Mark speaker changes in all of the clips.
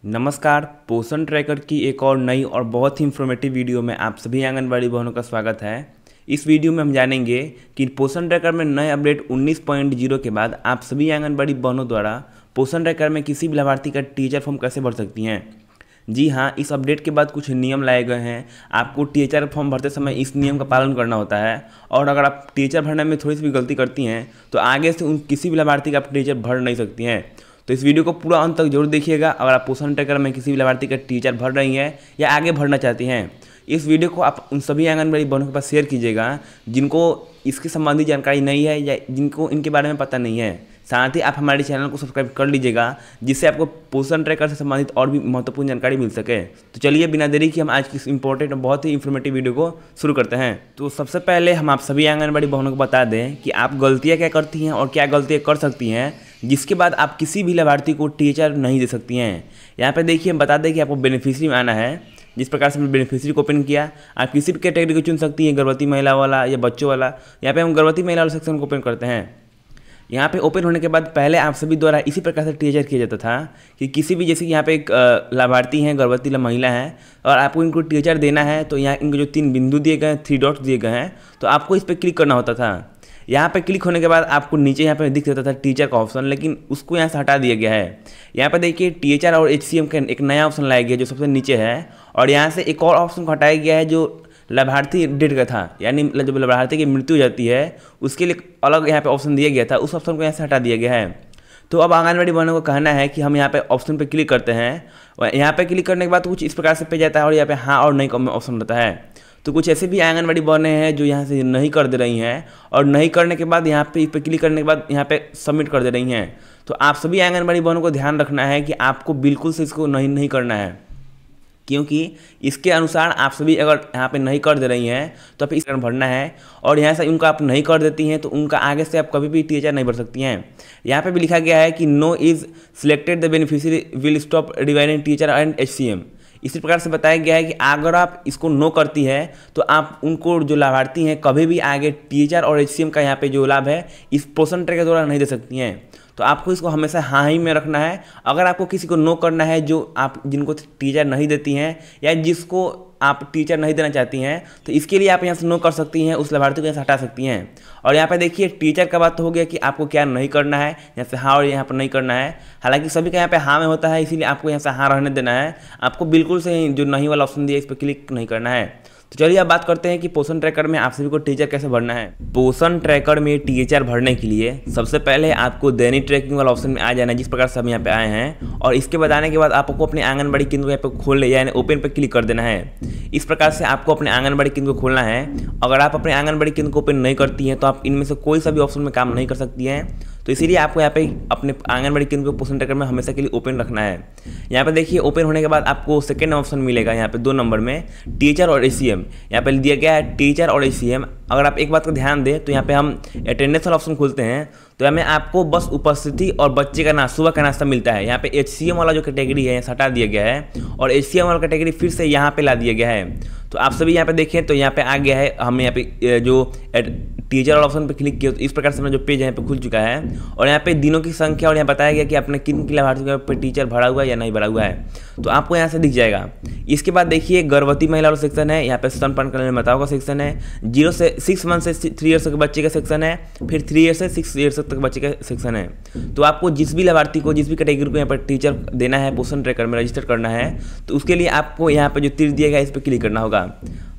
Speaker 1: नमस्कार। पोषण ट्रैकर की एक और नई और बहुत ही इंफॉर्मेटिव वीडियो में आप सभी आंगनबाड़ी बहनों का स्वागत है। इस वीडियो में हम जानेंगे कि पोषण ट्रैकर में नए अपडेट 19.0 के बाद आप सभी आंगनबाड़ी बहनों द्वारा पोषण ट्रैकर में किसी भी लाभार्थी का टीचर फॉर्म कैसे भर सकती हैं। जी हाँ, इस अपडेट के बाद कुछ नियम लाए गए हैं। आपको टीचर फॉर्म भरते समय इस नियम का पालन करना होता है और अगर आप टीचर भरने में थोड़ी सी भी गलती करती हैं तो आगे से किसी भी लाभार्थी का आप टीचर भर नहीं सकती हैं। तो इस वीडियो को पूरा अंत तक जरूर देखिएगा अगर आप पोषण ट्रैकर में किसी भी लाभार्थी का टीचर भर रही हैं या आगे भरना चाहती हैं। इस वीडियो को आप उन सभी आंगनबाड़ी बहनों के पास शेयर कीजिएगा जिनको इसकी संबंधी जानकारी नहीं है या जिनको इनके बारे में पता नहीं है। साथ ही आप हमारे चैनल को सब्सक्राइब कर लीजिएगा जिससे आपको पोषण ट्रैकर से संबंधित और भी महत्वपूर्ण जानकारी मिल सके। तो चलिए बिना देरी की हम आज की इस इंपॉर्टेंट और बहुत ही इन्फॉर्मेटिव वीडियो को शुरू करते हैं। तो सबसे पहले हम आप सभी आंगनबाड़ी बहनों को बता दें कि आप गलतियाँ क्या करती हैं और क्या गलतियाँ कर सकती हैं जिसके बाद आप किसी भी लाभार्थी को टीचर नहीं दे सकती हैं। यहाँ पे देखिए हम बता दें कि आपको बेनिफिशियरी में आना है। जिस प्रकार से हमने बेनिफिशियरी को ओपन किया, आप किसी भी कैटेगरी को चुन सकती हैं, गर्भवती महिला वाला या बच्चों वाला। यहाँ पे हम गर्भवती महिला वाले सेक्शन को ओपन करते हैं। यहाँ पे ओपन होने के बाद पहले आप सभी द्वारा इसी प्रकार से टीचर किया जाता था कि किसी भी, जैसे कि यहाँ पे एक लाभार्थी हैं, गर्भवती महिला हैं और आपको इनको टीचर देना है तो यहाँ इनको जो 3 बिंदु दिए गए हैं, 3 डॉट्स दिए गए हैं, तो आपको इस पर क्लिक करना होता था। यहाँ पे क्लिक होने के बाद आपको नीचे यहाँ पे दिख जाता था टीचर का ऑप्शन, लेकिन उसको यहाँ से हटा दिया गया है। यहाँ पे देखिए टीचर और HCM का एक नया ऑप्शन लाया गया जो सबसे नीचे है और यहाँ से एक और ऑप्शन को हटाया गया है जो लाभार्थी डेट का था, यानी जब लाभार्थी की मृत्यु हो जाती है उसके लिए अलग यहाँ पे ऑप्शन दिया गया था, उस ऑप्शन को यहाँ से हटा दिया गया है। तो अब आंगनबाड़ी बहनों को कहना है कि हम यहाँ पे ऑप्शन पे क्लिक करते हैं। यहाँ पे क्लिक करने के बाद कुछ इस प्रकार से पेज जाता है और यहाँ पे हाँ और नहीं का ऑप्शन रहता है। तो कुछ ऐसे भी आंगनबाड़ी बहनें हैं जो यहाँ से नहीं कर दे रही हैं और नहीं करने के बाद यहाँ पे इस पर क्लिक करने के बाद यहाँ पे सबमिट कर दे रही हैं। तो आप सभी आंगनबाड़ी बहनों को ध्यान रखना है कि आपको बिल्कुल से इसको नहीं करना है, क्योंकि इसके अनुसार आप सभी अगर यहाँ पे नहीं कर दे रही हैं तो आप इस कारण भरना है और यहाँ से उनका आप नहीं कर देती हैं तो उनका आगे से आप कभी भी टीचर नहीं भर सकती हैं। यहाँ पे भी लिखा गया है कि no is selected the beneficiary will stop dividing teacher and HCM। इसी प्रकार से बताया गया है कि अगर आप इसको नो करती है तो आप उनको जो लाभार्थी हैं कभी भी आगे टीचर और HCM का यहाँ पे जो लाभ है इस पोषण ट्रैकर के द्वारा नहीं दे सकती हैं। तो आपको इसको हमेशा हाँ ही में रखना है। अगर आपको किसी को नो करना है जो आप जिनको टीचर नहीं देती हैं या जिसको आप टीचर नहीं देना चाहती हैं तो इसके लिए आप यहाँ से नो कर सकती हैं, उस लाभार्थी को यहाँ से हटा सकती हैं। और यहाँ पे देखिए टीचर का बात तो हो गया कि आपको क्या नहीं करना है, यहाँ से हाँ और यहाँ पर नहीं करना है। हालांकि सभी का यहाँ पे हाँ में होता है, इसीलिए आपको यहाँ से हाँ रहने देना है। आपको बिल्कुल से जो नहीं वाला ऑप्शन दिया इस पर क्लिक नहीं करना है। तो चलिए अब बात करते हैं कि पोषण ट्रैकर में आप सभी को टीचर कैसे भरना है। पोषण ट्रैकर में टीचर भरने के लिए सबसे पहले आपको दैनिक ट्रैकिंग वाला ऑप्शन में आ जाना है, जिस प्रकार से हम यहाँ पे आए हैं। और इसके बताने के बाद आपको अपने आंगनबाड़ी केंद्र को यहाँ पे खोल ले यानी ओपन पे क्लिक कर देना है। इस प्रकार से आपको अपने आंगनबाड़ी केंद्र को खोलना है। अगर आप अपने आंगनबाड़ी केंद्र को ओपन नहीं करती हैं तो आप इनमें से कोई सा भी ऑप्शन में काम नहीं कर सकती हैं। तो इसीलिए आपको यहाँ पे अपने आंगनबाड़ी केंद्र को पोषण ट्रैकर में हमेशा के लिए ओपन रखना है। यहाँ पे देखिए ओपन होने के बाद आपको सेकेंड ऑप्शन मिलेगा यहाँ पे 2 नंबर में टीचर और HCM। यहाँ पे दिया गया है टीचर और HCM। अगर आप एक बात का ध्यान दें तो यहाँ पे हम अटेंडेंस वाला ऑप्शन खोलते हैं तो यहाँ में आपको बस उपस्थिति और बच्चे का नाश्ता, सुबह का नाश्ता मिलता है। यहाँ पे HCM वाला जो कैटेगरी है हटा दिया गया है और HCM वाला कैटेगरी फिर से यहाँ पे ला दिया गया है। तो आप सभी यहाँ पे देखें तो यहाँ पे आ गया है, हमने यहाँ पे जो टीचर वाला ऑप्शन पे क्लिक किया तो इस प्रकार से अपना जो पेज यहाँ पे खुल चुका है और यहाँ पे दिनों की संख्या और यहाँ बताया गया कि आपने किन लाभार्थियों पे टीचर भरा हुआ है या नहीं भरा हुआ है, तो आपको यहाँ से दिख जाएगा। इसके बाद देखिए गर्भवती महिला वाला सेक्शन है, यहाँ पे स्तनपान करने माताओं का सेक्शन है, 0 से 6 मंथ से 3 ईयर्स के बच्चे का सेक्शन है, फिर 3 ईयर्स से 6 ईयर्स तक बच्चे का सेक्शन है। तो आपको जिस भी लाभार्थी को जिस भी कैटेगरी को यहाँ पर टीचर देना है, पोषण ट्रैकर में रजिस्टर करना है, तो उसके लिए आपको यहाँ पर जो तीर दिया गया इस पर क्लिक करना होगा।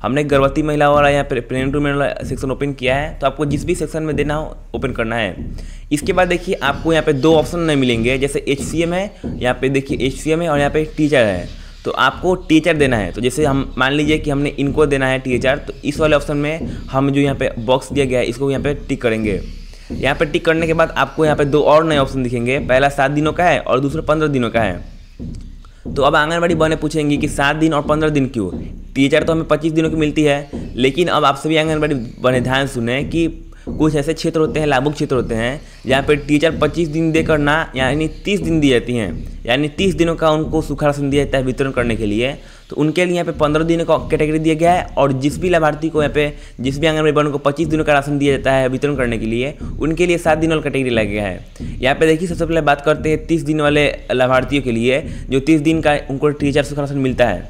Speaker 1: हमने गर्भवती महिला वाला यहाँ पर प्रेग्नेंट वुमेन वाला सेक्शन ओपन किया है, तो आपको जिस भी सेक्शन में देना हो ओपन करना है। इसके बाद देखिए आपको यहाँ पे 2 ऑप्शन नहीं मिलेंगे, जैसे HCM है, यहाँ पे देखिए HCM है और यहाँ पे टीचर है। तो आपको टीचर देना है, तो जैसे हम मान लीजिए कि हमने इनको देना है टीचर, तो इस वाले ऑप्शन में हम जो यहाँ पे बॉक्स दिया गया है इसको यहाँ पे टिक करेंगे। यहाँ पे टिक करने के बाद आपको यहाँ पे 2 और नए ऑप्शन दिखेंगे, पहला 7 दिनों का है और दूसरा 15 दिनों का है। तो अब आंगनबाड़ी बहनें पूछेंगी कि 7 दिन और 15 दिन क्यों? टीचर तो हमें 25 दिनों की मिलती है, लेकिन अब आप सभी आंगनबाड़ी बहनें ध्यान सुने कि कुछ ऐसे क्षेत्र होते हैं, लागू क्षेत्र होते हैं जहाँ पे टीचर 25 दिन देकर ना यानी 30 दिन दी जाती हैं, यानी 30 दिनों का उनको सूखा राशन दिया जाता है वितरण करने के लिए। तो उनके लिए यहाँ पे 15 दिनों का कैटेगरी दिया गया है, और जिस भी लाभार्थी को यहाँ पे जिस भी आंगनबाड़ी बहनों को 25 दिनों का राशन दिया जाता है वितरण करने के लिए, उनके लिए 7 दिन वाला कैटेगरी लगा गया है। यहाँ पे देखिए सबसे पहले बात करते हैं 30 दिन वाले लाभार्थियों के लिए, जो 30 दिन का उनको टीचर सूखा राशन मिलता है।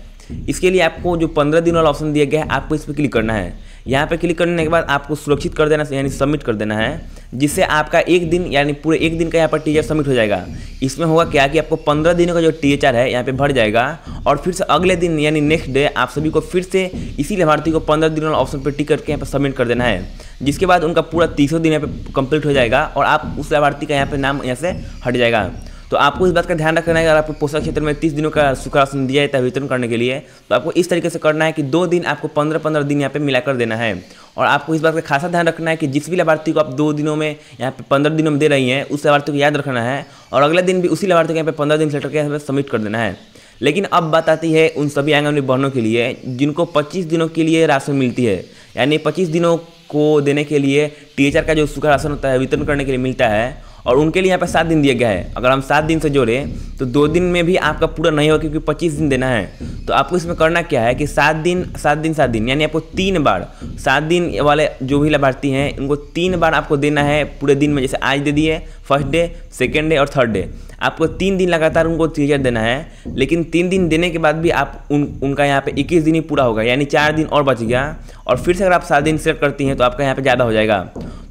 Speaker 1: इसके लिए आपको जो 15 दिन वाला ऑप्शन दिया गया है, आपको इस पर क्लिक करना है। यहाँ पे क्लिक करने के बाद आपको सुरक्षित कर देना यानी सबमिट कर देना है, जिससे आपका एक दिन यानी पूरे एक दिन का यहाँ पर टीचर सबमिट हो जाएगा। इसमें होगा क्या कि आपको 15 दिनों का जो टीचर है यहाँ पे भर जाएगा, और फिर से अगले दिन यानी नेक्स्ट डे आप सभी को फिर से इसी लाभार्थी को 15 दिन वाला ऑप्शन पर टिक करके यहाँ पर सबमिट कर देना है, जिसके बाद उनका पूरा 30 दिन यहाँ पे कंप्लीट हो जाएगा और आप उस लाभार्थी का यहाँ पे नाम यहाँ से हट जाएगा। तो आपको इस बात का ध्यान रखना है, अगर आपको पोषक क्षेत्र में 30 दिनों का सूखा राशन दिया जाता है वितरण करने के लिए, तो आपको इस तरीके से करना है कि 2 दिन आपको 15-15 दिन यहाँ पे मिलाकर देना है। और आपको इस बात का खासा ध्यान रखना है कि जिस भी लाभार्थी को आप 2 दिनों में यहाँ पे 15 दिनों में दे रही हैं, उस लाभार्थी को याद रखना है, और अगले दिन भी उसी लाभार्थी को यहाँ पे 15 दिन सेलेक्ट करके सबमिट कर देना है। लेकिन अब बात आती है उन सभी आंगनबाड़ी बहनों के लिए जिनको 25 दिनों के लिए राशन मिलती है, यानी 25 दिनों को देने के लिए टीचर का जो सूखा राशन होता है वितरण करने के लिए मिलता है, और उनके लिए यहाँ पे 7 दिन दिया गया है। अगर हम 7 दिन से जोड़ें तो 2 दिन में भी आपका पूरा नहीं होगा, क्योंकि 25 दिन देना है। तो आपको इसमें करना क्या है कि 7 दिन यानी आपको 3 बार 7 दिन वाले जो भी लाभार्थी हैं उनको 3 बार आपको देना है पूरे दिन में। जैसे आज दे दिए फर्स्ट डे, सेकेंड डे और थर्ड डे, आपको 3 दिन लगातार उनको टीचर देना है। लेकिन 3 दिन देने के बाद भी आप उनका यहाँ पे 21 दिन ही पूरा होगा, यानी 4 दिन और बच गया। और फिर से अगर आप 7 दिन सेलेक्ट करती हैं तो आपका यहाँ पे ज़्यादा हो जाएगा।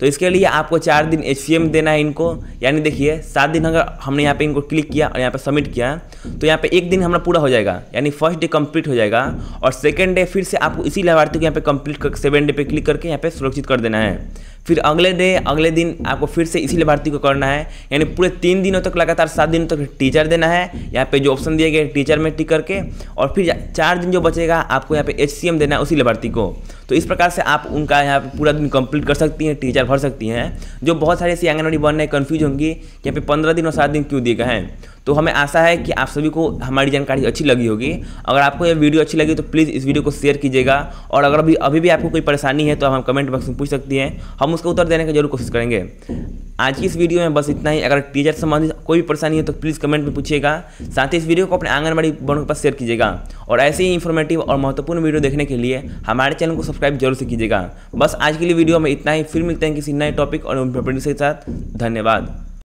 Speaker 1: तो इसके लिए आपको 4 दिन HCM देना है इनको, यानी देखिए 7 दिन अगर हमने यहाँ पे इनको क्लिक किया और यहाँ पे सबमिट किया तो यहाँ पे 1 दिन हमारा पूरा हो जाएगा, यानी फर्स्ट डे कंप्लीट हो जाएगा। और सेकेंड डे फिर से आपको इसी लाभार्थी को यहाँ पे कंप्लीट कर 7 डे पे क्लिक करके यहाँ पे सुरक्षित कर देना है। फिर अगले दिन आपको फिर से इसी लाभार्थी को करना है, यानी पूरे 3 दिनों तक लगातार 7 दिनों तक टीचर देना है। यहाँ पे जो ऑप्शन दिए गए टीचर में टिक करके, और फिर 4 दिन जो बचेगा आपको यहाँ पे HCM देना है उसी लाभार्थी को। तो इस प्रकार से आप उनका यहाँ पे पूरा दिन कंप्लीट कर सकती हैं, टीचर भर सकती हैं। जो बहुत सारे ऐसी आंगनबाड़ी बहनें कन्फ्यूज होंगी कि यहाँ पे 15 दिन और 7 दिन क्यों दिए गए हैं। तो हमें आशा है कि आप सभी को हमारी जानकारी अच्छी लगी होगी। अगर आपको यह वीडियो अच्छी लगी तो प्लीज़ इस वीडियो को शेयर कीजिएगा, और अगर अभी भी आपको कोई परेशानी है तो हम कमेंट बॉक्स में पूछ सकती हैं, हम उसका उत्तर देने की जरूर कोशिश करेंगे। आज की इस वीडियो में बस इतना ही। अगर टीचर संबंधित कोई भी परेशानी है तो प्लीज़ कमेंट में पूछिएगा। साथ ही इस वीडियो को अपने आंगनबाड़ी बहनों के पास शेयर कीजिएगा, और ऐसे ही इंफॉर्मेटिव और महत्वपूर्ण वीडियो देखने के लिए हमारे चैनल को सब्सक्राइब जरूर से कीजिएगा। बस आज के लिए वीडियो में इतना ही, फिर मिलते हैं किसी नए टॉपिक और इंफॉर्मेटिव के साथ। धन्यवाद।